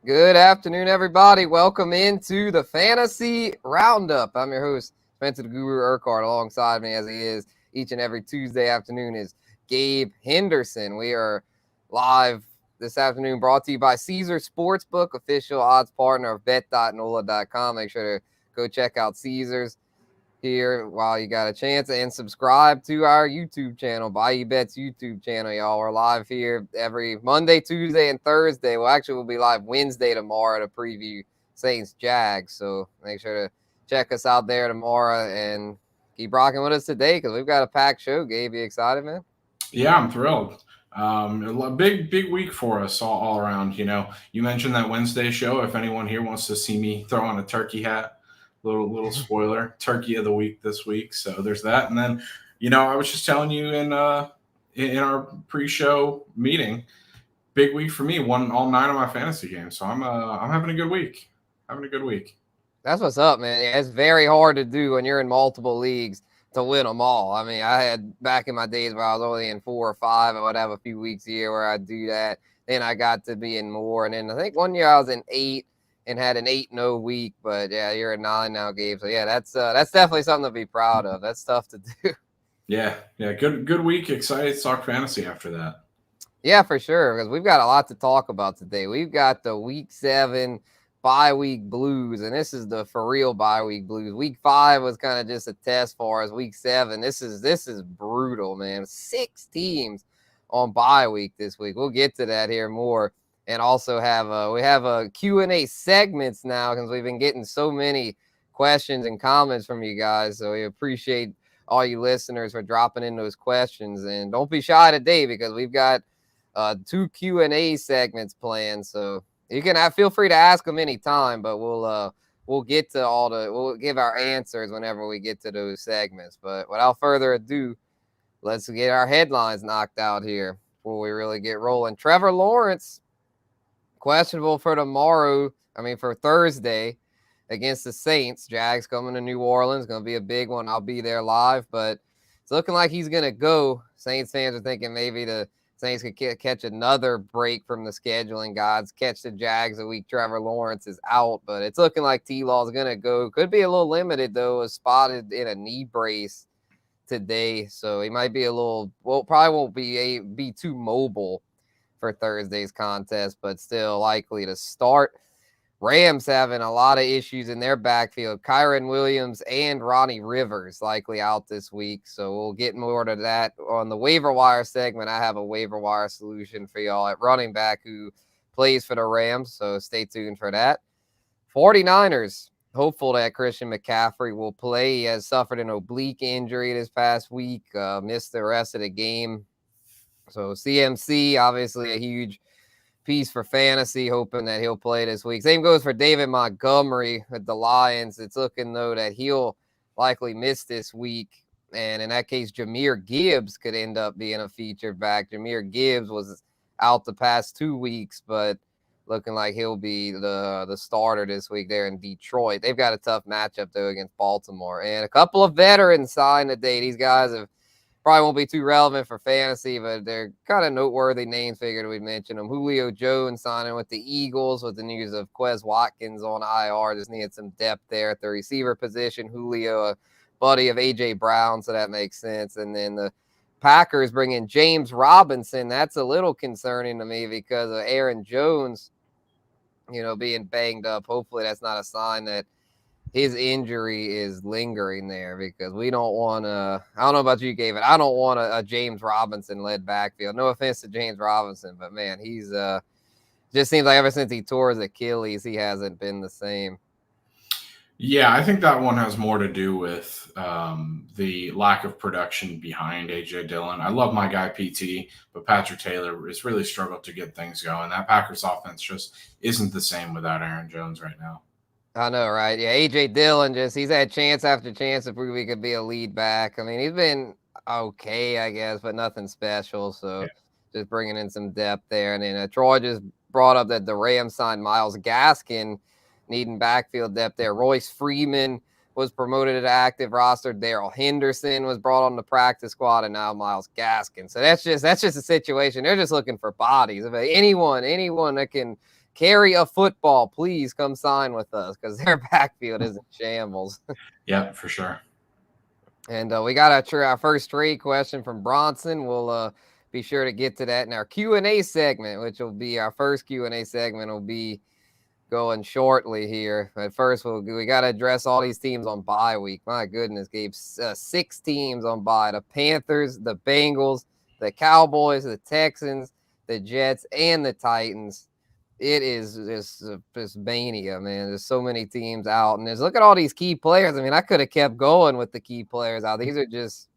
Good afternoon, everybody. Welcome into the Fantasy Roundup. I'm your host, Spencer the Guru Urquhart. Alongside me, as he is each and every Tuesday afternoon, is Gabe Henderson. We are live this afternoon, brought to you by Caesar Sportsbook, official odds partner of bet.NOLA.com. Make sure to go check out Caesars here while you got a chance, and subscribe to our YouTube channel, Bayou Bets YouTube channel. Y'all, we're live here every Monday, Tuesday, and Thursday. Well, actually, we'll be live Wednesday tomorrow to preview Saints Jags. So make sure to check us out there tomorrow and keep rocking with us today because we've got a packed show. Gabe, you excited, man? Yeah, I'm thrilled. A big week for us all around. You mentioned that Wednesday show. If anyone here wants to see me throw on a turkey hat, little spoiler, turkey of the week this week. So there's that. And then, I was just telling you in our pre-show meeting, big week for me. Won all 9 of my fantasy games, so I'm having a good week. Having a good week. That's what's up, man. Yeah, it's very hard to do when you're in multiple leagues to win them all. I mean, I had back in my days where I was only in 4 or 5, I would have a few weeks a year where I'd do that. Then I got to be in more. And then I think one year I was in 8 and had an 8-0 week. But yeah, you're at 9 now, Gabe. So yeah, that's definitely something to be proud of. That's tough to do. Yeah. Good week. Excited to talk fantasy after that. Yeah, for sure, because we've got a lot to talk about today. We've got the Week 7 bye week blues, and this is the for real bye week blues. Week 5 was kind of just a test for us. Week 7, this is brutal, man. 6 teams on bye week this week. We'll get to that here more, and also we have a Q&A segments now because we've been getting so many questions and comments from you guys. So we appreciate all you listeners for dropping in those questions, and don't be shy today because we've got 2 Q&A segments planned. So you can feel free to ask them anytime, but we'll get to we'll give our answers whenever we get to those segments. But without further ado, let's get our headlines knocked out here before we really get rolling. Trevor Lawrence, questionable for for Thursday against the Saints. Jags coming to New Orleans, going to be a big one. I'll be there live, but it's looking like he's going to go. Saints fans are thinking maybe the Saints could catch another break from the scheduling gods, catch the Jags a week Trevor Lawrence is out, but it's looking like T-Law is going to go. Could be a little limited, though, was spotted in a knee brace today, so he might be probably won't be too mobile for Thursday's contest, but still likely to start. Rams having a lot of issues in their backfield. Kyren Williams and Ronnie Rivers likely out this week. So we'll get more to that on the waiver wire segment. I have a waiver wire solution for y'all at running back who plays for the Rams. So stay tuned for that. 49ers, hopeful that Christian McCaffrey will play. He has suffered an oblique injury this past week, missed the rest of the game. So CMC, obviously a huge piece for fantasy, hoping that he'll play this week. Same goes for David Montgomery with the Lions. It's looking, though, that he'll likely miss this week. And in that case, Jahmyr Gibbs could end up being a featured back. Jahmyr Gibbs was out the past 2 weeks, but looking like he'll be the starter this week there in Detroit. They've got a tough matchup, though, against Baltimore. And a couple of veterans signed today. These guys probably won't be too relevant for fantasy, but they're kind of noteworthy names. Figured we'd mention them. Julio Jones signing with the Eagles with the news of Quez Watkins on IR. Just needed some depth there at the receiver position. Julio, a buddy of A.J. Brown, so that makes sense. And then the Packers bring in James Robinson. That's a little concerning to me because of Aaron Jones, being banged up. Hopefully that's not a sign that his injury is lingering there because we don't want to. I don't know about you, Gabe, but I don't want a James Robinson led backfield. No offense to James Robinson, but man, he's just seems like ever since he tore his Achilles, he hasn't been the same. Yeah, I think that one has more to do with the lack of production behind A.J. Dillon. I love my guy PT, but Patrick Taylor has really struggled to get things going. That Packers offense just isn't the same without Aaron Jones right now. I know, right? Yeah, A.J. Dillon he's had chance after chance to prove he could be a lead back. I mean, he's been okay, I guess, but nothing special. So just bringing in some depth there. And then Troy just brought up that the Rams signed Myles Gaskin, needing backfield depth there. Royce Freeman was promoted to active roster. Darrell Henderson was brought on the practice squad, and now Myles Gaskin. So that's just a situation. They're just looking for bodies. If anyone that can carry a football, please come sign with us because their backfield is in shambles. Yeah, for sure. And we got our first trade question from Bronson. We'll be sure to get to that in our Q&A segment, which will be our first Q&A segment will be going shortly here. But first, we got to address all these teams on bye week. My goodness, Gabe, 6 teams on bye. The Panthers, the Bengals, the Cowboys, the Texans, the Jets, and the Titans. It is just mania, man. There's so many teams out, and look at all these key players. I mean, I could have kept going with the key players out. These are just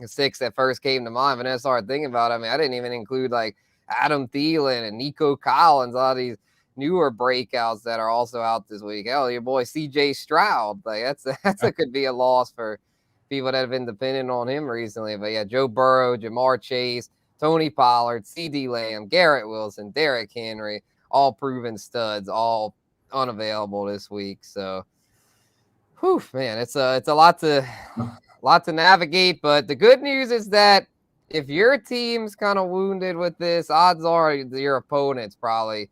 the 6 that first came to mind. But then I started thinking about it. I mean, I didn't even include like Adam Thielen and Nico Collins, all these newer breakouts that are also out this week. Hell, your boy CJ Stroud. Like that could be a loss for people that have been dependent on him recently. But yeah, Joe Burrow, Jamar Chase, Tony Pollard, CD Lamb, Garrett Wilson, Derrick Henry, all proven studs, all unavailable this week. So, whew, man, it's a lot to navigate. But the good news is that if your team's kind of wounded with this, odds are your opponent's probably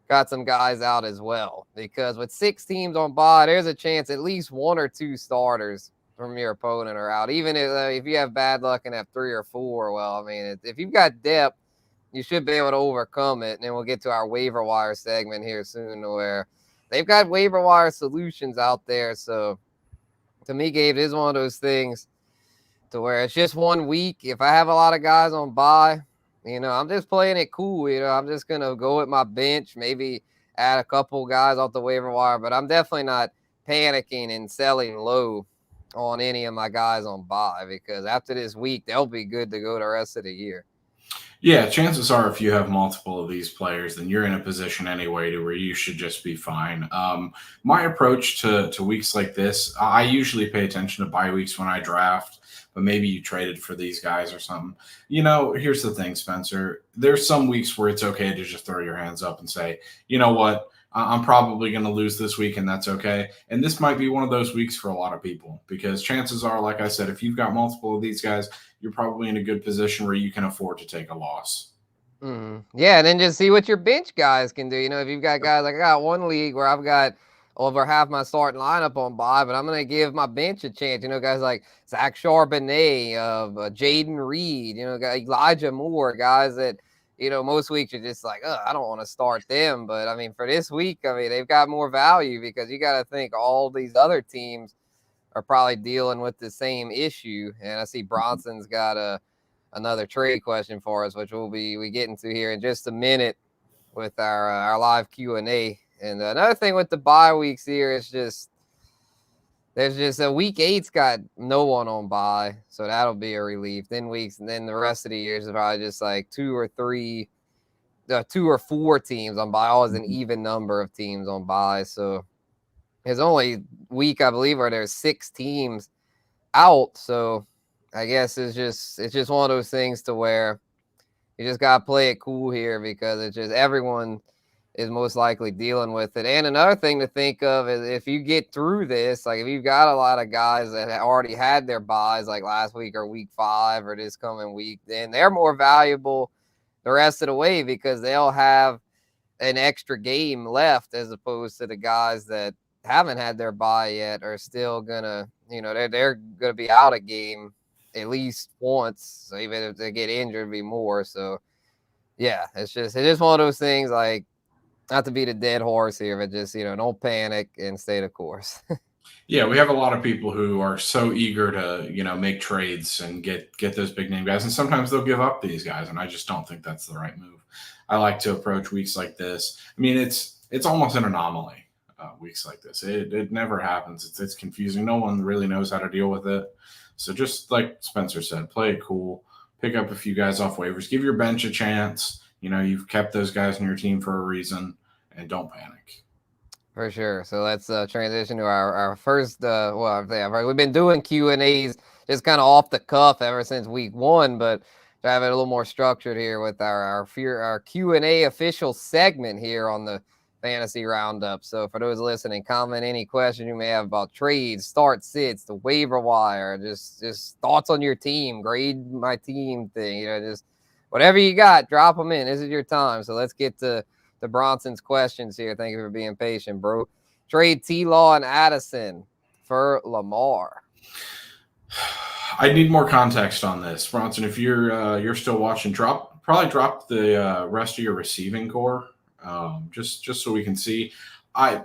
got some guys out as well. Because with 6 teams on bye, there's a chance at least 1 or 2 starters from your opponent are out. Even if you have bad luck and have 3 or 4, well, I mean, if you've got depth, you should be able to overcome it. And then we'll get to our waiver wire segment here soon where they've got waiver wire solutions out there. So to me, Gabe, it is one of those things to where it's just 1 week. If I have a lot of guys on bye, I'm just playing it cool. I'm just going to go with my bench, maybe add a couple guys off the waiver wire, but I'm definitely not panicking and selling low on any of my guys on bye because after this week, they'll be good to go the rest of the year. Yeah, chances are if you have multiple of these players, then you're in a position anyway to where you should just be fine. My approach to weeks like this, I usually pay attention to bye weeks when I draft, but maybe you traded for these guys or something. Here's the thing, Spencer. There's some weeks where it's okay to just throw your hands up and say, you know what? I'm probably going to lose this week, and that's okay. And this might be one of those weeks for a lot of people because chances are, like I said, if you've got multiple of these guys, you're probably in a good position where you can afford to take a loss. Mm-hmm. Yeah, and then just see what your bench guys can do. If you've got guys like I got one league where I've got over half my starting lineup on bye, but I'm going to give my bench a chance. Guys like Zach Charbonnet, Jaden Reed, Elijah Moore, guys that – most weeks you're just like, I don't want to start them. But, I mean, for this week, they've got more value because you got to think all these other teams are probably dealing with the same issue. And I see Bronson's got another trade question for us, which we getting to here in just a minute with our live Q&A. And another thing with the bye weeks here is there's just a week 8's got no one on bye, so that'll be a relief. Then the rest of the years is probably just like 2 or 4 teams on bye. Always an even number of teams on bye. So there's only week, I believe, where there's 6 teams out. So I guess it's just one of those things to where you just gotta play it cool here because it's just everyone is most likely dealing with it. And another thing to think of is if you get through this, like if you've got a lot of guys that already had their buys like last week or week 5 or this coming week, then they're more valuable the rest of the way because they'll have an extra game left as opposed to the guys that haven't had their buy yet are still gonna, they're gonna be out a game at least once. So even if they get injured, it'd be more. So yeah, it's just one of those things like, not to beat a dead horse here, but just, don't panic and stay the course. Yeah, we have a lot of people who are so eager to, make trades and get those big name guys. And sometimes they'll give up these guys. And I just don't think that's the right move. I like to approach weeks like this. I mean, it's almost an anomaly, weeks like this. It never happens. It's confusing. No one really knows how to deal with it. So just like Spencer said, play it cool. Pick up a few guys off waivers. Give your bench a chance. You've kept those guys in your team for a reason. And don't panic. For sure. So let's transition to our first. We've been doing Q&As just kind of off the cuff ever since week 1, but to have it a little more structured here with our Q&A official segment here on the Fantasy Roundup. So for those listening, comment any question you may have about trades, start sits, the waiver wire, just thoughts on your team, grade my team thing. Just whatever you got, drop them in. This is your time. So let's get to to Bronson's questions here. Thank you for being patient, bro. Trade T-Law and Addison for Lamar. I need more context on this, Bronson. If you're still watching, probably drop the rest of your receiving core, just so we can see. I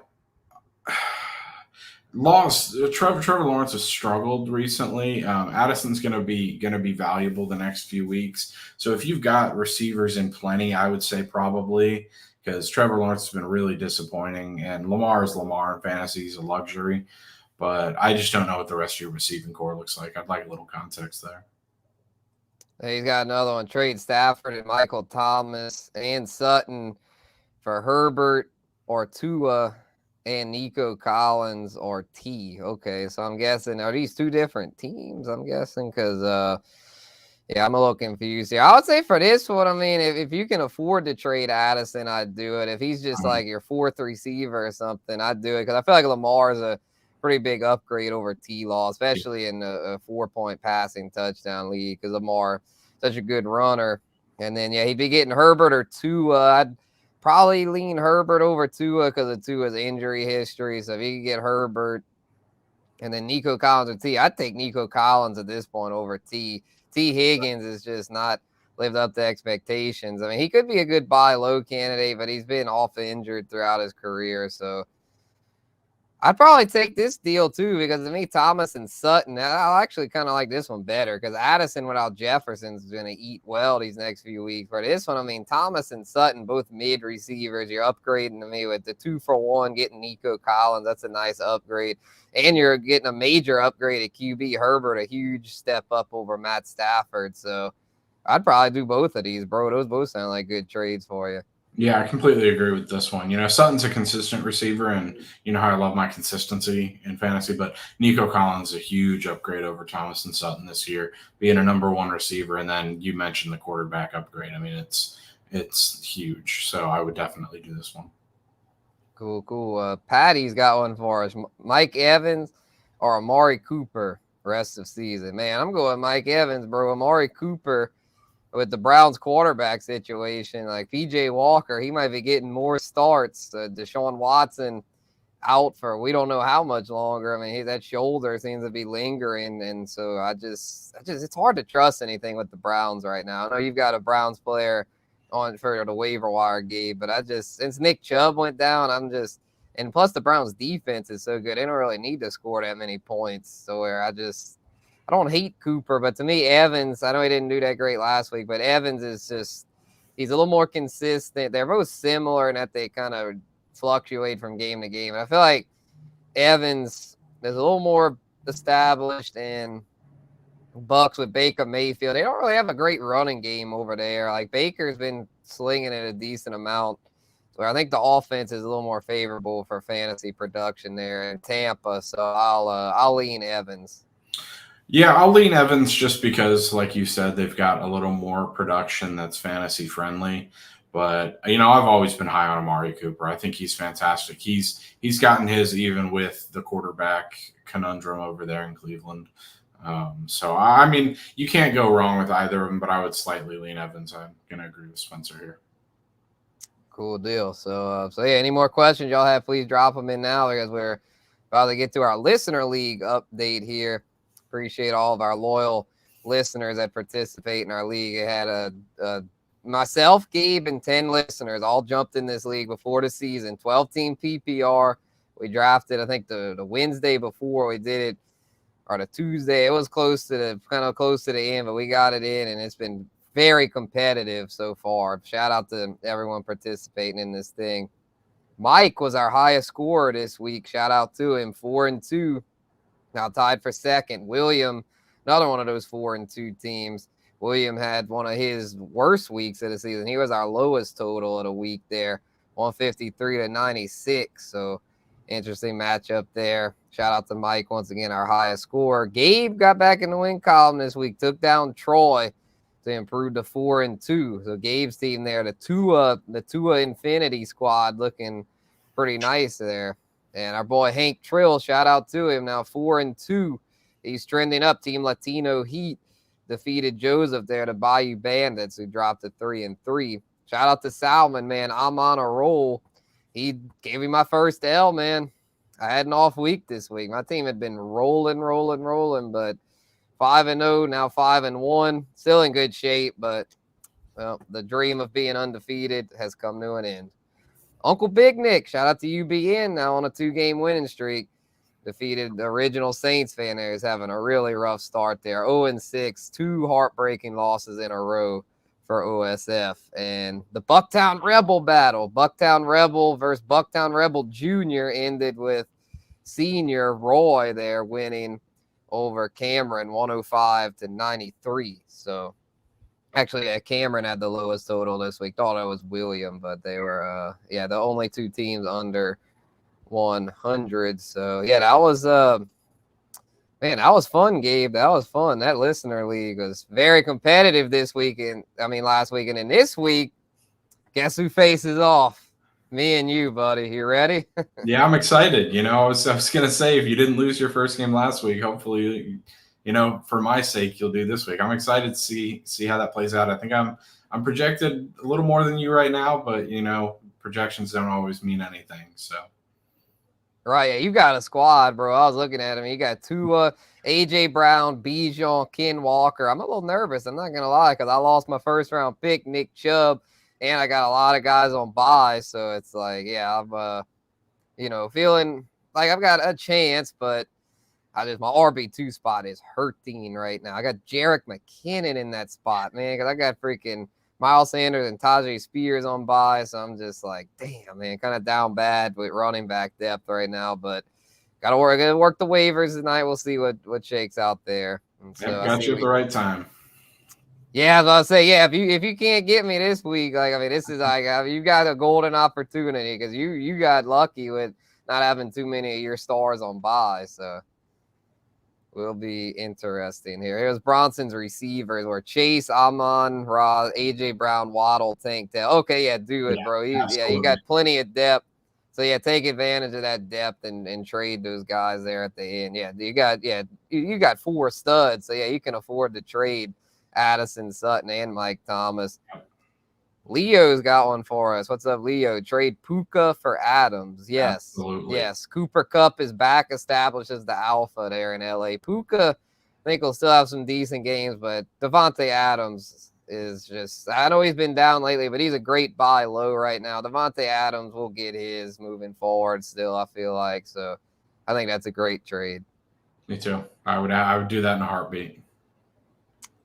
lost Trevor Lawrence has struggled recently. Addison's gonna be valuable the next few weeks. So if you've got receivers in plenty, I would say probably, because Trevor Lawrence has been really disappointing, and Lamar is Lamar in fantasy. He's a luxury. But I just don't know what the rest of your receiving core looks like. I'd like a little context there. He's got another one. Trade Stafford and Michael Thomas and Sutton for Herbert or Tua and Nico Collins or T. Okay, so I'm guessing, are these two different teams? I'm guessing because, yeah, I'm a little confused here. I would say for this one, I mean, if you can afford to trade Addison, I'd do it. If he's just like your fourth receiver or something, I'd do it because I feel like Lamar's a pretty big upgrade over T-Law, especially in a 4-point passing touchdown league because Lamar such a good runner. And then, yeah, he'd be getting Herbert or Tua. I'd probably lean Herbert over Tua because of Tua's injury history. So if he could get Herbert and then Nico Collins or T, I'd take Nico Collins at this point over T. T. Higgins is just not lived up to expectations. I mean, he could be a good buy low candidate, but he's been off injured throughout his career. So I'd probably take this deal too because to me, Thomas and Sutton, I'll actually kind of like this one better because Addison without Jefferson's going to eat well these next few weeks. For this one, I mean, Thomas and Sutton, both mid receivers, you're upgrading to me with the 2-for-1, getting Nico Collins. That's a nice upgrade. And you're getting a major upgrade at QB. Herbert, a huge step up over Matt Stafford. So I'd probably do both of these, bro. Those both sound like good trades for you. Yeah, I completely agree with this one. Sutton's a consistent receiver, and you know how I love my consistency in fantasy, but Nico Collins is a huge upgrade over Thomas and Sutton this year, being a number one receiver. And then you mentioned the quarterback upgrade. I mean, it's huge. So I would definitely do this one. Cool. Patty's got one for us. Mike Evans or Amari Cooper rest of season. Man, I'm going Mike Evans, bro. Amari Cooper with the Browns quarterback situation, like PJ Walker, he might be getting more starts. Deshaun Watson out for we don't know how much longer. I mean, that shoulder seems to be lingering, and so I just it's hard to trust anything with the Browns right now. I know you've got a Browns player on for the waiver wire, Gabe, but since Nick Chubb went down, and plus the Browns defense is so good, they don't really need to score that many points. So I don't hate Cooper, but to me, Evans, I know he didn't do that great last week, but Evans is he's a little more consistent. They're both similar in that they kind of fluctuate from game to game. And I feel like Evans is a little more established, and Bucks with Baker Mayfield, they don't really have a great running game over there. Like Baker's been slinging it a decent amount. So I think the offense is a little more favorable for fantasy production there in Tampa. So I'll lean Evans. Yeah, I'll lean Evans just because, like you said, they've got a little more production that's fantasy friendly. But I've always been high on Amari Cooper. I think he's fantastic. He's gotten his even with the quarterback conundrum over there in Cleveland. So I mean, you can't go wrong with either of them. But I would slightly lean Evans. I'm gonna agree with Spencer here. Cool deal. So yeah, any more questions y'all have, please drop them in now because we're about to get to our listener league update here. Appreciate all of our loyal listeners that participate in our league. It had myself, Gabe, and 10 listeners all jumped in this league before the season. 12-team PPR. We drafted, I think, the Wednesday before we did it, or the Tuesday. It was close to the end, but we got it in, and it's been very competitive so far. Shout out to everyone participating in this thing. Mike was our highest scorer this week. Shout out to him, 4-2. Now tied for second. William, another one of those 4-2 teams. William had one of his worst weeks of the season. He was our lowest total of the week there, 153-96. So interesting matchup there. Shout out to Mike once again, our highest scorer. Gabe got back in the win column this week, took down Troy to improve to 4-2. So Gabe's team there, the Tua Infinity squad, looking pretty nice there. And our boy Hank Trill, shout out to him, now 4-2. He's trending up. Team Latino Heat defeated Joseph there, the Bayou Bandits, who dropped to 3-3. shout out to Salmon, man. I'm on a roll. He gave me my first L, man. I had an off week this week. My team had been rolling, but 5-0, now 5-1. Still in good shape, but well, the dream of being undefeated has come to an end. Uncle Big Nick, shout out to UBN, now on a 2-game winning streak. Defeated the original Saints fan there. He's having a really rough start there. 0-6, 2 heartbreaking losses in a row for OSF. And the Bucktown Rebel battle, Bucktown Rebel versus Bucktown Rebel Jr. ended with senior Roy there winning over Cameron 105-93. So actually, Cameron had the lowest total this week. Thought it was William, but they were, the only 2 teams under 100. So, yeah, that was, man, that was fun, Gabe. That was fun. That listener league was very competitive last week. And then this week, guess who faces off? Me and you, buddy. You ready? Yeah, I'm excited. I was going to say, if you didn't lose your first game last week, hopefully, for my sake, you'll do this week. I'm excited to see how that plays out. I think I'm projected a little more than you right now, but, projections don't always mean anything. So. Right, yeah, you got a squad, bro. I was looking at him. You got Tua, AJ Brown, Bijan, Ken Walker. I'm a little nervous. I'm not gonna lie, because I lost my first round pick, Nick Chubb, and I got a lot of guys on bye. So it's like, yeah, I'm feeling like I've got a chance, but my RB2 spot is hurting right now. I got Jerick McKinnon in that spot, man, because I got freaking Miles Sanders and Tajay Spears on bye, so I'm just like, damn, man, kind of down bad with running back depth right now. But gotta work the waivers tonight. We'll see what shakes out there. So got you at the right time. Yeah, I was about to say, yeah, if you can't get me this week, this is you got a golden opportunity because you got lucky with not having too many of your stars on bye, so. Will be interesting here. Here's Bronson's receivers where Chase, Amon, Ross, AJ Brown, Waddle, Tank Tail. Okay, yeah, do it, bro. You got plenty of depth. So yeah, take advantage of that depth and trade those guys there at the end. Yeah, you got 4 studs. So yeah, you can afford to trade Addison, Sutton, and Mike Thomas. Leo's got one for us. What's up, Leo? Trade Puka for Adams. Yes. Absolutely. Yes. Cooper Kupp is back, established as the alpha there in LA. Puka, I think, will still have some decent games, but Devontae Adams is just, I know he's been down lately, but he's a great buy low right now. Devontae Adams will get his moving forward still, I feel like. So I think that's a great trade. Me too. I would do that in a heartbeat.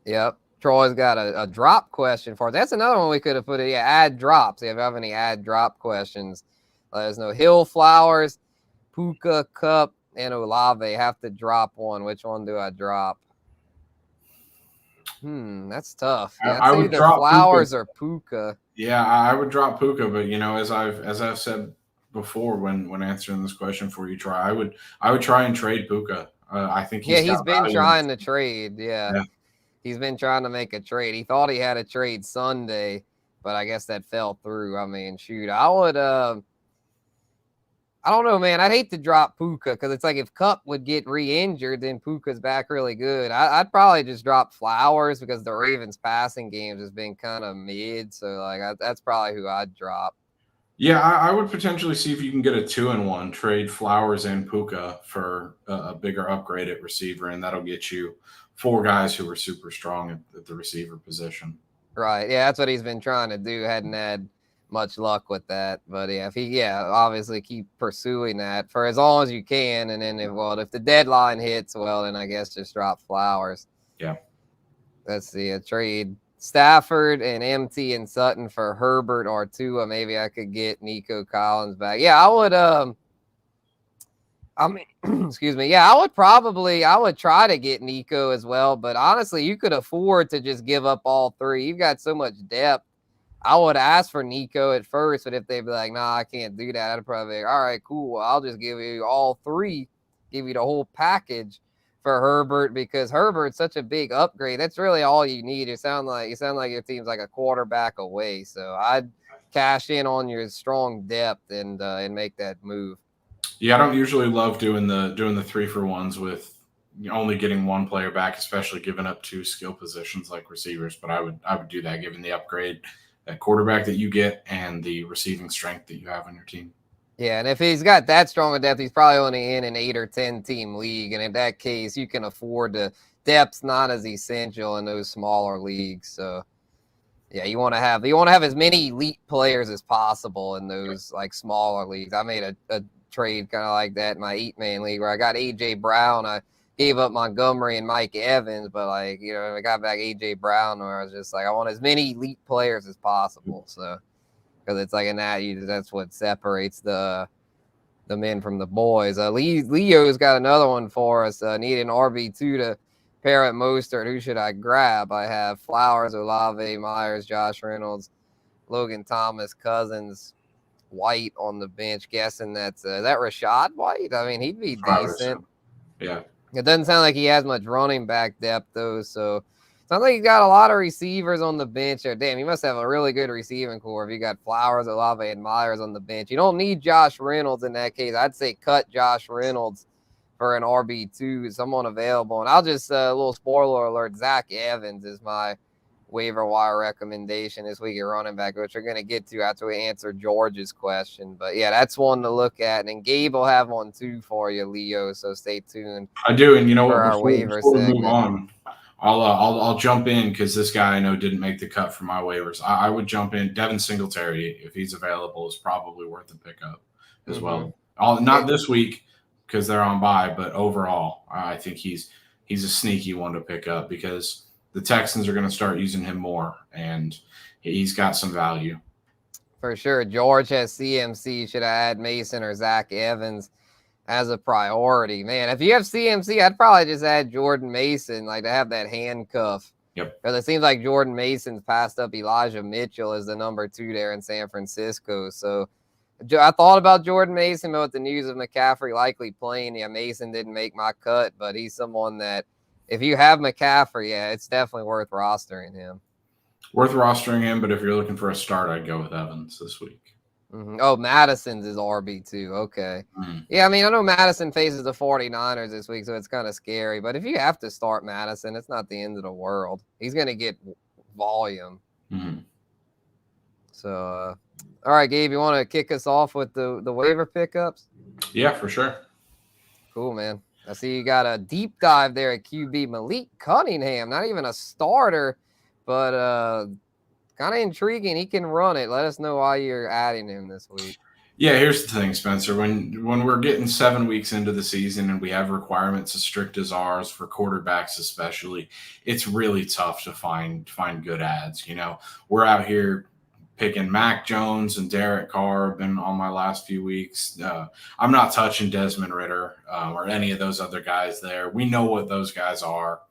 Yep. Troy's got a drop question for us. That's another one we could have put it. Yeah, add drops. If you have any add drop questions, let us know. Hill Flowers, Puka, Cup, and Olave have to drop one. Which one do I drop? That's tough. Yeah, I would drop Flowers Puka. or Puka. Yeah, I would drop Puka, but as I've said before when answering this question for you, Troy, I would try and trade Puka. I think he's been trying to trade. Yeah. He's been trying to make a trade. He thought he had a trade Sunday, but I guess that fell through. I mean, shoot, I would, I don't know, man. I'd hate to drop Puka because it's like if Cup would get re-injured, then Puka's back really good. I'd probably just drop Flowers because the Ravens passing games has been kind of mid. So, that's probably who I'd drop. Yeah, I would potentially see if you can get a 2-in-1, trade Flowers and Puka for a bigger upgrade at receiver, and that'll get you 4 guys who are super strong at the receiver position. Right. Yeah, that's what he's been trying to do. Hadn't had much luck with that. But yeah, obviously keep pursuing that for as long as you can. And then if the deadline hits, well, then I guess just drop Flowers. Yeah. Let's see, a trade Stafford and MT and Sutton for Herbert or Tua. Maybe I could get Nico Collins back. Yeah, I would excuse me. Yeah, I would try to get Nico as well, but honestly, you could afford to just give up all 3. You've got so much depth. I would ask for Nico at first, but if they'd be like, nah, I can't do that, I'd probably be like, all right, cool. Well, I'll just give you all 3, give you the whole package for Herbert because Herbert's such a big upgrade. That's really all you need. You sound like your team's like a quarterback away. So I'd cash in on your strong depth and make that move. Yeah, I don't usually love doing the 3-for-1s with only getting 1 player back, especially giving up 2 skill positions like receivers. But I would do that given the upgrade quarterback that you get and the receiving strength that you have on your team. Yeah, and if he's got that strong a depth, he's probably only in an 8 or 10 team league, and in that case, you can afford to. Depth's not as essential in those smaller leagues, so yeah, you want to have as many elite players as possible in those like smaller leagues. I made a trade kind of like that in my 8-man league where I got AJ Brown. I gave up Montgomery and Mike Evans, but like I got back AJ Brown, where I was just like I want as many elite players as possible. So because it's like in that's what separates the men from the boys. Leo's got another one for us. Need an RB2 to pair at Mostert. Who should I grab? I have Flowers, Olave, Myers, Josh Reynolds, Logan Thomas, Cousins, White on the bench. Guessing that's is that Rashad White? I mean, he'd be decent. Yeah. It doesn't sound like he has much running back depth though, so sounds like he's got a lot of receivers on the bench. Or damn, he must have a really good receiving core if you got Flowers, Olave, and Myers on the bench. You don't need Josh Reynolds in that case. I'd say cut Josh Reynolds for an RB2, someone available. And I'll just a little spoiler alert: Zach Evans is my waiver wire recommendation this week at running back, which we're going to get to after we answer George's question. But yeah, that's one to look at. And then Gabe will have one too for you, Leo. So stay tuned. I do, and you know what? Before we move on, I'll jump in because this guy I know didn't make the cut for my waivers. I would jump in. Devin Singletary, if he's available, is probably worth a pickup as well. Not this week because they're on bye, but overall, I think he's a sneaky one to pick up because the Texans are going to start using him more, and he's got some value. For sure. George has CMC. Should I add Mason or Zach Evans as a priority? Man, if you have CMC, I'd probably just add Jordan Mason, like to have that handcuff. Yep. Because it seems like Jordan Mason's passed up Elijah Mitchell as the number 2 there in San Francisco. So I thought about Jordan Mason, but with the news of McCaffrey likely playing, yeah, Mason didn't make my cut, but he's someone that if you have McCaffrey, yeah, it's definitely worth rostering him. But if you're looking for a start, I'd go with Evans this week. Oh, Madison's is RB2. Okay. Yeah, I mean, I know Madison faces the 49ers this week, so it's kind of scary. But if you have to start Madison, it's not the end of the world. He's going to get volume. So, all right, Gabe, you want to kick us off with the waiver pickups? Yeah, for sure. Cool, man. I see you got a deep dive there at QB. Malik Cunningham, not even a starter, but kind of intriguing. He can run it. Let us know why you're adding him this week. Yeah, here's the thing, Spencer. When we're getting 7 weeks into the season and we have requirements as strict as ours for quarterbacks especially, it's really tough to find good ads. We're out here picking Mac Jones and Derek Carr. Have been on my last few weeks. I'm not touching Desmond Ridder or any of those other guys there. We know what those guys are.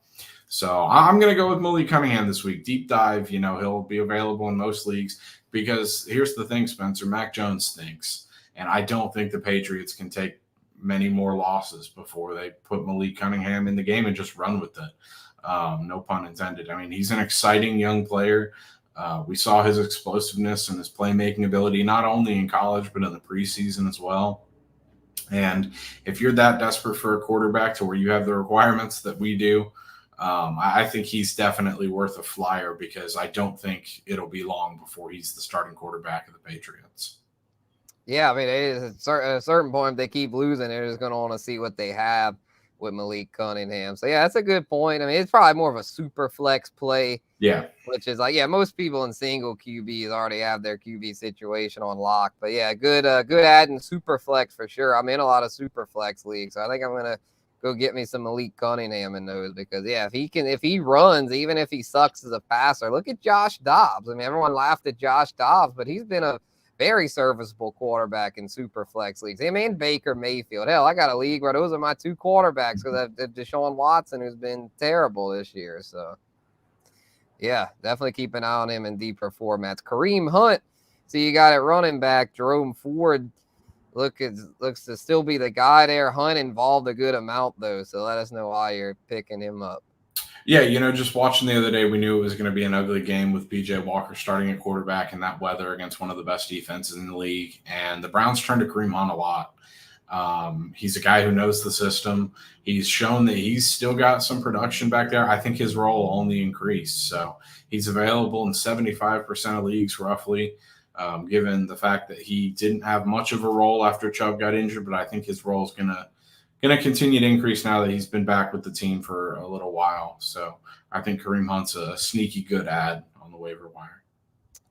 So I'm going to go with Malik Cunningham this week. Deep dive, he'll be available in most leagues because here's the thing, Spencer. Mac Jones stinks. And I don't think the Patriots can take many more losses before they put Malik Cunningham in the game and just run with it. No pun intended. I mean, he's an exciting young player. We saw his explosiveness and his playmaking ability, not only in college, but in the preseason as well. And if you're that desperate for a quarterback to where you have the requirements that we do, I think he's definitely worth a flyer because I don't think it'll be long before he's the starting quarterback of the Patriots. Yeah, I mean, at a certain point, if they keep losing, they're just going to want to see what they have with Malik Cunningham. So, yeah, that's a good point. I mean, it's probably more of a super flex play. Yeah. Which is like, yeah, most people in single QBs already have their QB situation on lock. But, yeah, good add in super flex for sure. I'm in a lot of super flex leagues. So I think I'm going to go get me some Malik Cunningham in those because, yeah, if he runs, even if he sucks as a passer, look at Josh Dobbs. I mean, everyone laughed at Josh Dobbs, but he's been a very serviceable quarterback in super flex leagues. Him and Baker Mayfield. Hell, I got a league where those are my 2 quarterbacks because I have Deshaun Watson, who's been terrible this year. So, yeah, definitely keep an eye on him in deeper formats. Kareem Hunt. So you got it running back. Jerome Ford looks to still be the guy there. Hunt involved a good amount, though. So let us know why you're picking him up. Yeah, just watching the other day, we knew it was going to be an ugly game with B.J. Walker starting at quarterback in that weather against one of the best defenses in the league. And the Browns turned to Kareem Hunt a lot. He's a guy who knows the system. He's shown that he's still got some production back there. I think his role will only increase. So he's available in 75% of leagues roughly, given the fact that he didn't have much of a role after Chubb got injured. But I think his role is gonna continue to increase now that he's been back with the team for a little while. So I think Kareem Hunt's a sneaky good ad on the waiver wire.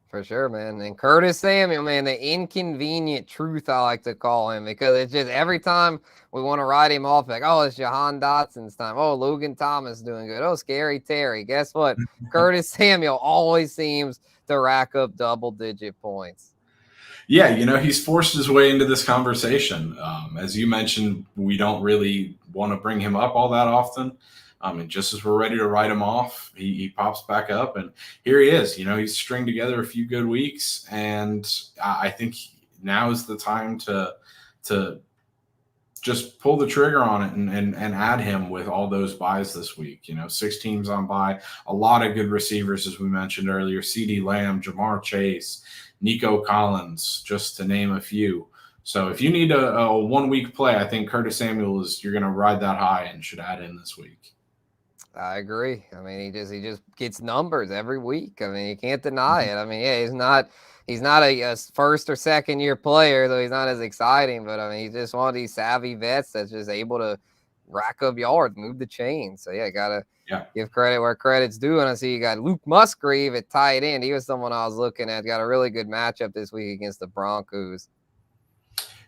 For sure, man. And Curtis Samuel, man, the inconvenient truth, I like to call him, because it's just every time we want to write him off, like, oh, it's Jahan Dotson's time. Oh, Logan Thomas doing good. Oh, Scary Terry. Guess what? Curtis Samuel always seems to rack up double-digit points. Yeah, he's forced his way into this conversation. As you mentioned, we don't really want to bring him up all that often. And just as we're ready to write him off, he pops back up, and here he is. He's stringed together a few good weeks, and I think now is the time to just pull the trigger on it and add him with all those buys this week. 6 teams on buy, a lot of good receivers, as we mentioned earlier: CeeDee Lamb, Jamar Chase, Nico Collins, just to name a few. So if you need a 1 week play, I think Curtis Samuel you're going to ride that high and should add in this week. I agree. I mean, he just gets numbers every week. I mean, you can't deny it. I mean, yeah, he's not a first or second year player, though he's not as exciting. But I mean, he's just one of these savvy vets that's just able to rack up yards, move the chain. So yeah, gotta give credit where credit's due. And I see you got Luke Musgrave at tight end. He was someone I was looking at. Got a really good matchup this week against the Broncos.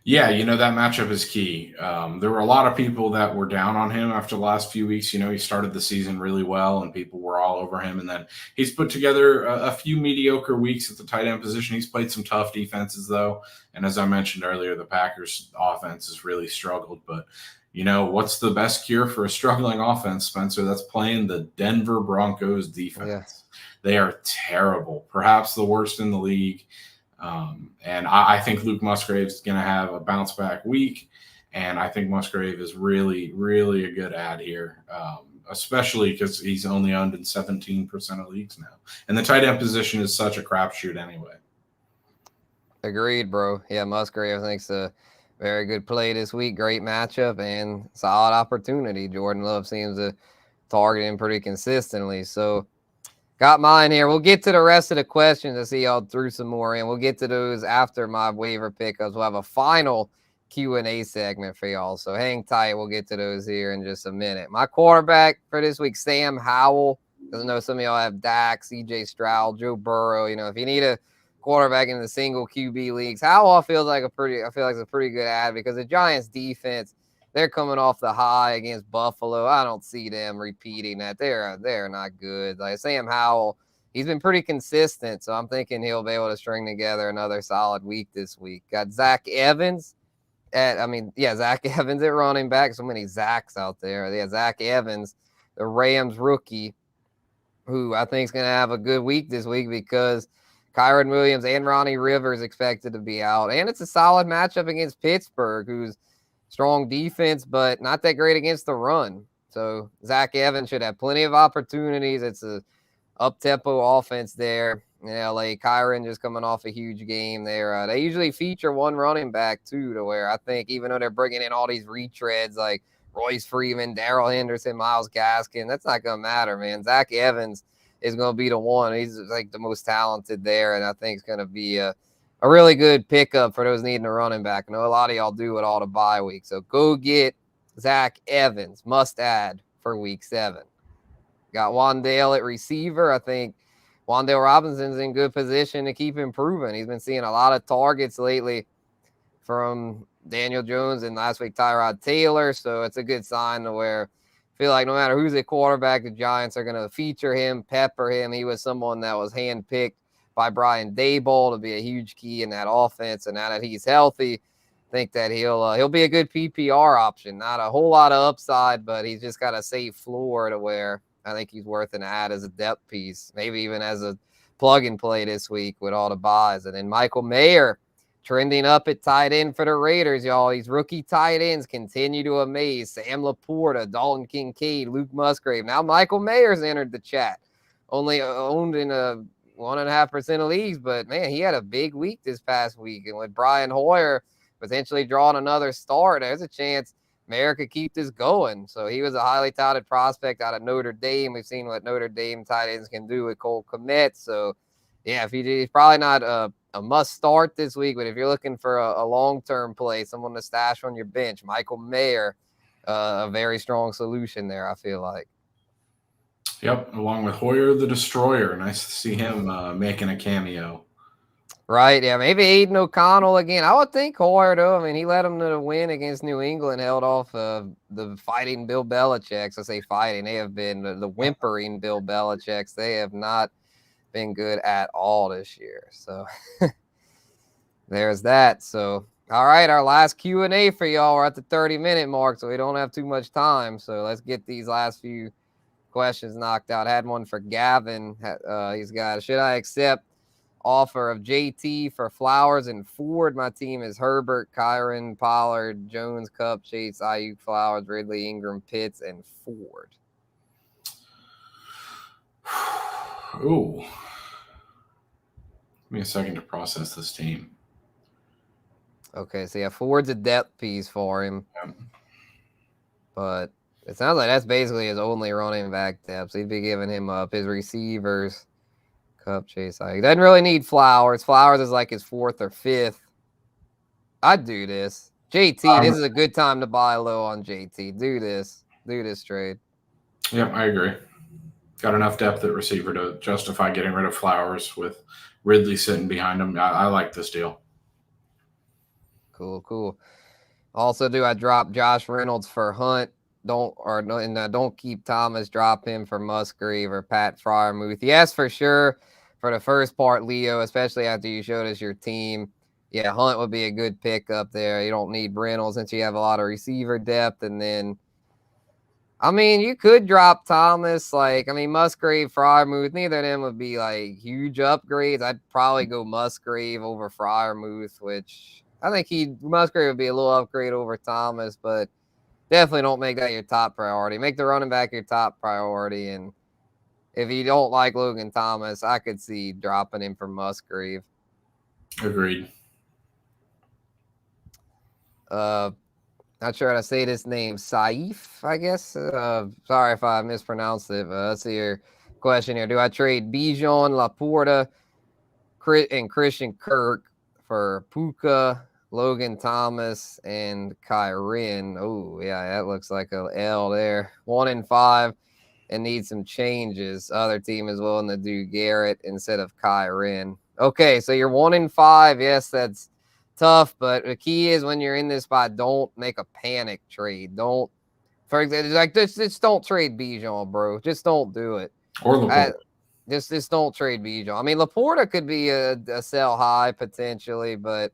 Yeah, that matchup is key. There were a lot of people that were down on him after the last few weeks. He started the season really well, and people were all over him. And then he's put together a few mediocre weeks at the tight end position. He's played some tough defenses, though. And as I mentioned earlier, the Packers' offense has really struggled. But, what's the best cure for a struggling offense, Spencer? That's playing the Denver Broncos defense. Yeah. They are terrible, perhaps the worst in the league. And I think Luke Musgrave is going to have a bounce back week. And I think Musgrave is really, really a good ad here, especially because he's only owned in 17% of leagues now. And the tight end position is such a crapshoot anyway. Agreed, bro. Yeah, Musgrave, I think, is a very good play this week. Great matchup and solid opportunity. Jordan Love seems to target him pretty consistently. So, got mine here. We'll get to the rest of the questions. I see y'all threw some more in. We'll get to those after my waiver pickups. We'll have a final Q&A segment for y'all. So hang tight. We'll get to those here in just a minute. My quarterback for this week, Sam Howell. Because I know some of y'all have Dak, CJ Stroud, Joe Burrow. If you need a quarterback in the single QB leagues, Howell I feel like it's a pretty good ad, because the Giants defense, they're coming off the high against Buffalo. I don't see them repeating that. They're not good. Like Sam Howell, he's been pretty consistent, so I'm thinking he'll be able to string together another solid week this week. Got Zach Evans Zach Evans at running back. So many Zachs out there. Yeah, Zach Evans, the Rams rookie, who I think is going to have a good week this week because Kyron Williams and Ronnie Rivers expected to be out. And it's a solid matchup against Pittsburgh, who's strong defense, but not that great against the run. So Zach Evans should have plenty of opportunities. It's a up-tempo offense there in LA. Kyron just coming off a huge game there. They usually feature one running back, too, to where I think even though they're bringing in all these retreads like Royce Freeman, Darrell Henderson, Myles Gaskin, that's not going to matter, man. Zach Evans is going to be the one. He's like the most talented there, and I think it's going to be a really good pickup for those needing a running back. I know a lot of y'all do with all the bye weeks. So go get Zach Evans, must add for week 7. Got Wan'Dale at receiver. I think Wan'Dale Robinson's in good position to keep improving. He's been seeing a lot of targets lately from Daniel Jones and last week Tyrod Taylor. So it's a good sign to where I feel like no matter who's at quarterback, the Giants are going to feature him, pepper him. He was someone that was handpicked by Brian Daboll to be a huge key in that offense. And now that he's healthy, I think that he'll be a good PPR option. Not a whole lot of upside, but he's just got a safe floor to where I think he's worth an add as a depth piece, maybe even as a plug and play this week with all the buys. And then Michael Mayer trending up at tight end for the Raiders, y'all. These rookie tight ends continue to amaze. Sam Laporta, Dalton Kincaid, Luke Musgrave. Now Michael Mayer's entered the chat. Only owned in 1.5% of leagues, but man, he had a big week this past week. And with Brian Hoyer potentially drawing another start, there's a chance Mayer could keep this going. So he was a highly touted prospect out of Notre Dame. We've seen what Notre Dame tight ends can do with Cole Kmet. So, yeah, he's probably not a must start this week, but if you're looking for a long-term play, someone to stash on your bench, Michael Mayer, a very strong solution there, I feel like. Yep, along with Hoyer the Destroyer. Nice to see him making a cameo. Right, yeah, maybe Aiden O'Connell again. I would think Hoyer, though. I mean, he led them to the win against New England, held off the fighting Bill Belichick's. I say fighting. They have been the whimpering Bill Belichick's. They have not been good at all this year. So there's that. So, all right, our last Q&A for y'all. We're at the 30-minute mark, so we don't have too much time. So let's get these last few questions knocked out. I had one for Gavin. He's got, should I accept offer of JT for Flowers and Ford? My team is Herbert, Kyron, Pollard, Jones, Cup, Chase, Ayuk, Flowers, Ridley, Ingram, Pitts, and Ford. Ooh. Give me a second to process this team. Okay, so yeah, Ford's a depth piece for him. Yeah. But it sounds like that's basically his only running back depth. So he'd be giving him up. His receivers, Cup, Chase, Ayuk. He doesn't really need Flowers. Flowers is like his 4th or 5th. I'd do this. JT, this is a good time to buy low on JT. Do this. Do this trade. Yep, I agree. Got enough depth at receiver to justify getting rid of Flowers with Ridley sitting behind him. I like this deal. Cool. Also, do I drop Josh Reynolds for Hunt? Don't keep Thomas. Drop him for Musgrave or Pat Freiermuth. Yes, for sure. For the first part, Leo, especially after you showed us your team. Yeah, Hunt would be a good pickup there. You don't need Reynolds since you have a lot of receiver depth. And then, I mean, you could drop Thomas. Musgrave, Freiermuth, neither of them would be like huge upgrades. I'd probably go Musgrave over Freiermuth, which I think Musgrave would be a little upgrade over Thomas, but definitely don't make that your top priority. Make the running back your top priority. And if you don't like Logan Thomas, I could see dropping him for Musgrave. Agreed. Not sure how to say this name. Saif, I guess. Sorry if I mispronounced it. But let's see your question here. Do I trade Bijan, Laporta, and Christian Kirk for Puka, Logan Thomas, and Kyren? Oh, yeah, that looks like a L there. 1-5 and need some changes. Other team is willing to do Garrett instead of Kyren. Okay, so you're 1-5. Yes, that's tough, but the key is when you're in this spot, don't make a panic trade. Don't, for example, like just don't trade Bijan, bro. Just don't do it. Or Laporta. Just don't trade Bijan. I mean, Laporta could be a sell high potentially, but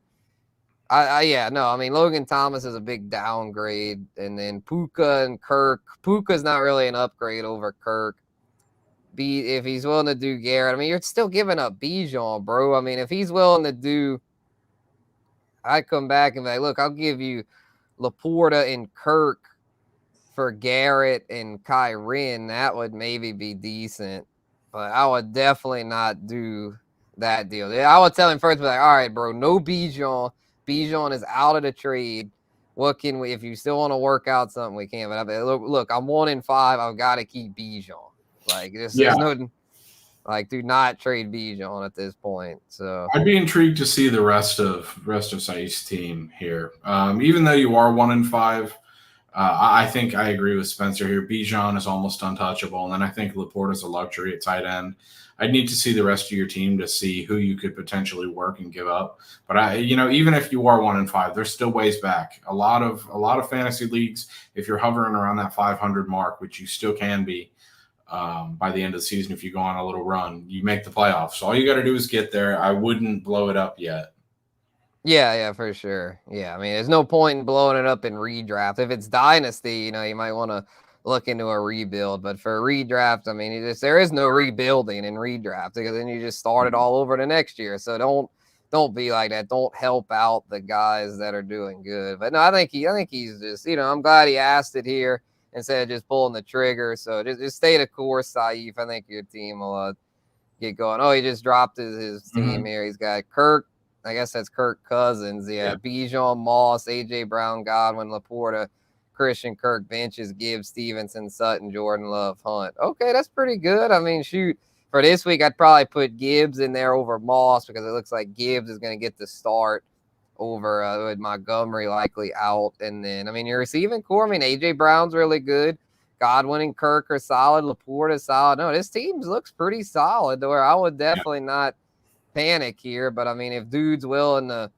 Logan Thomas is a big downgrade, and then Puka and Kirk. Puka's not really an upgrade over Kirk. If he's willing to do Garrett, I mean, you're still giving up Bijan, bro. I mean, if he's willing to do, I'd come back and be like, look, I'll give you Laporta and Kirk for Garrett and Kyren. That would maybe be decent, but I would definitely not do that deal. I would tell him first, be like, all right, bro, no Bijan. Bijan is out of the trade. What can we, if you still want to work out something, we can. But look, I'm 1-5. I've got to keep Bijan. Like, there's no, like, do not trade Bijan at this point. So I'd be intrigued to see the rest of Saif's team here. Even though you are 1-5, I think I agree with Spencer here. Bijan is almost untouchable, and then I think Laporta's a luxury at tight end. I'd need to see the rest of your team to see who you could potentially work and give up. But even if you are 1-5, there's still ways back. A lot of fantasy leagues, if you're hovering around that 500 mark, which you still can be by the end of the season, if you go on a little run, you make the playoffs. So all you got to do is get there. I wouldn't blow it up yet. Yeah, for sure. Yeah, I mean, there's no point in blowing it up in redraft. If it's dynasty, you might want to look into a rebuild. But for a redraft, I mean, there is no rebuilding in redraft, because then you just start it all over the next year. So don't be like that. Don't help out the guys that are doing good. But no, I think he's just, I'm glad he asked it here instead of just pulling the trigger. So just stay the course, Saif. I think your team will get going. Oh, he just dropped his team here. He's got Kirk, I guess that's Kirk Cousins. Yeah. Bijan, Moss, A.J. Brown, Godwin, Laporta, Christian Kirk, benches, Gibbs, Stevenson, Sutton, Jordan Love, Hunt. Okay, that's pretty good. I mean, shoot. For this week, I'd probably put Gibbs in there over Moss because it looks like Gibbs is going to get the start over with Montgomery likely out. And then, I mean, your receiving core, I mean, A.J. Brown's really good. Godwin and Kirk are solid. Laporta's solid. No, this team looks pretty solid to where I would definitely not panic here. But, I mean, if dude's willing to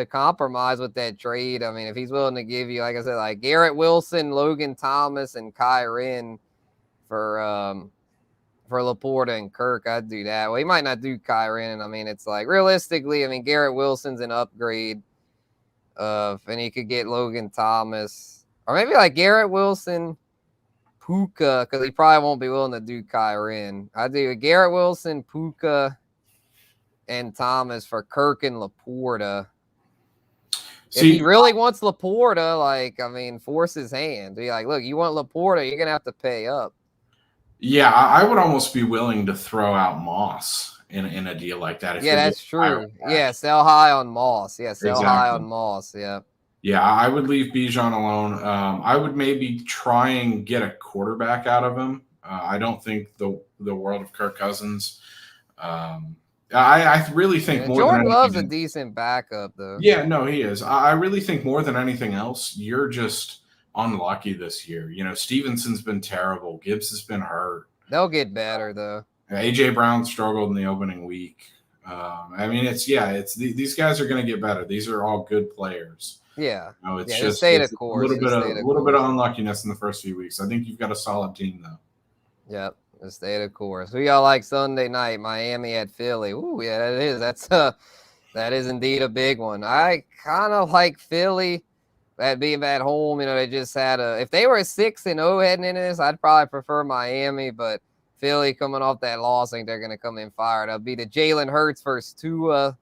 compromise with that trade, I mean, if he's willing to give you, like I said, like Garrett Wilson, Logan Thomas, and Kyren for Laporta and Kirk, I'd do that. Well, he might not do Kyren. I mean, it's like realistically, I mean, Garrett Wilson's an upgrade and he could get Logan Thomas or maybe like Garrett Wilson, Puka, because he probably won't be willing to do Kyren. I'd do Garrett Wilson, Puka, and Thomas for Kirk and Laporta. See, if he really wants Laporta, like, I mean, force his hand. Be like, look, you want Laporta, you're going to have to pay up. Yeah, I would almost be willing to throw out Moss in a deal like that. Yeah, that's true. Yeah, sell high on Moss. Yeah, sell high on Moss. Yeah. Yeah, I would leave Bijan alone. I would maybe try and get a quarterback out of him. I don't think the world of Kirk Cousins. I really think more Jordan than Love's a decent backup, though. Yeah, no, he is. I really think more than anything else, you're just unlucky this year. You know, Stevenson's been terrible. Gibbs has been hurt. They'll get better, though. A.J. Brown struggled in the opening week. I mean, these guys are going to get better. These are all good players. Yeah. No, it's just stay the course. A little bit of unluckiness in the first few weeks. I think you've got a solid team, though. Yep. Just stay the course. Who y'all like Sunday night? Miami at Philly. Ooh, yeah, that is. That is indeed a big one. I kind of like Philly. That being at home, you know, they just had if they were 6-0 heading into this, I'd probably prefer Miami, but Philly coming off that loss, I think they're going to come in fired. It'll be the Jalen Hurts versus Tua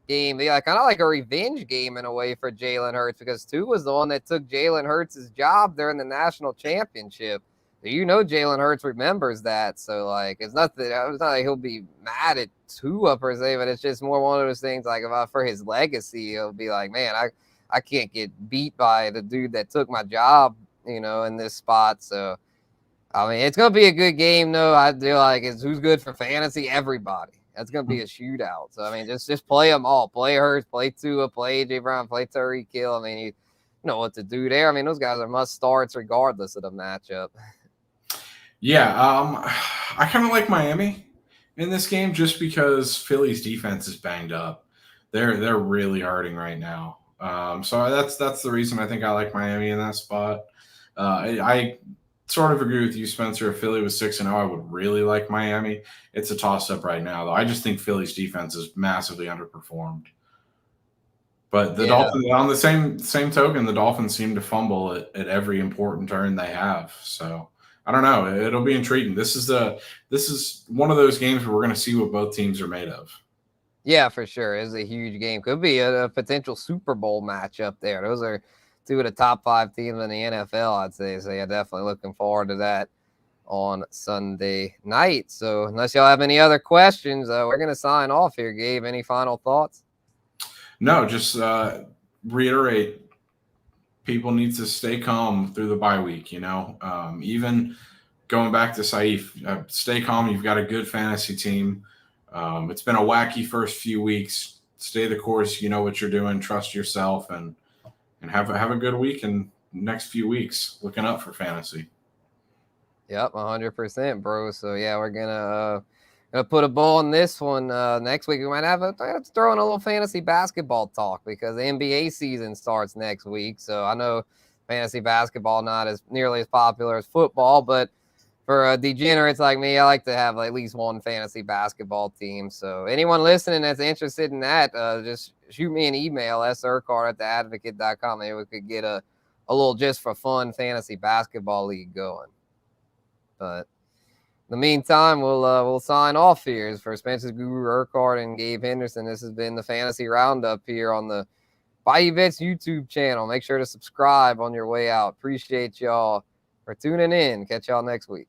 game. Yeah, kind of like a revenge game in a way for Jalen Hurts because Tua was the one that took Jalen Hurts' job during the national championship. You know, Jalen Hurts remembers that. So, like, it's not like he'll be mad at Tua per se, but it's just more one of those things like for his legacy, he'll be like, man, I can't get beat by the dude that took my job, you know, in this spot. So, I mean, it's going to be a good game, though. I feel like it's who's good for fantasy? Everybody. That's going to be a shootout. So, I mean, just play them all. Play Hurts, play Tua, play A.J. Brown, play Tyreek Hill. I mean, you know what to do there. I mean, those guys are must-starts regardless of the matchup. Yeah, I kind of like Miami in this game just because Philly's defense is banged up. They're really hurting right now. So that's the reason I think I like Miami in that spot. I sort of agree with you, Spencer. If Philly was 6-0, I would really like Miami. It's a toss-up right now, though. I just think Philly's defense is massively underperformed. But the Dolphins, on the same token, the Dolphins seem to fumble at every important turn they have. So I don't know. It'll be intriguing. This is one of those games where we're going to see what both teams are made of. Yeah, for sure. It's a huge game. Could be a potential Super Bowl matchup there. Those are two of the top 5 teams in the NFL, I'd say. So, yeah, definitely looking forward to that on Sunday night. So, unless y'all have any other questions, we're going to sign off here. Gabe, any final thoughts? No, just reiterate. People need to stay calm through the bye week, you know. Even going back to Saif, stay calm. You've got a good fantasy team. It's been a wacky first few weeks. Stay the course. You know what you're doing. Trust yourself and have a good week in the next few weeks. Looking up for fantasy. Yep, 100%, bro. So yeah, we're gonna put a bow on this one. Next week we might have to throw in a little fantasy basketball talk because the NBA season starts next week. So I know fantasy basketball not as nearly as popular as football, but for degenerates like me, I like to have at least one fantasy basketball team. So anyone listening that's interested in that, just shoot me an email, surquhart@theadvocate.com. Maybe we could get a little just for fun fantasy basketball league going. But in the meantime, we'll sign off here. For Spencer's Guru Urquhart and Gabe Henderson, this has been the Fantasy Roundup here on the Bayou Vets YouTube channel. Make sure to subscribe on your way out. Appreciate y'all for tuning in. Catch y'all next week.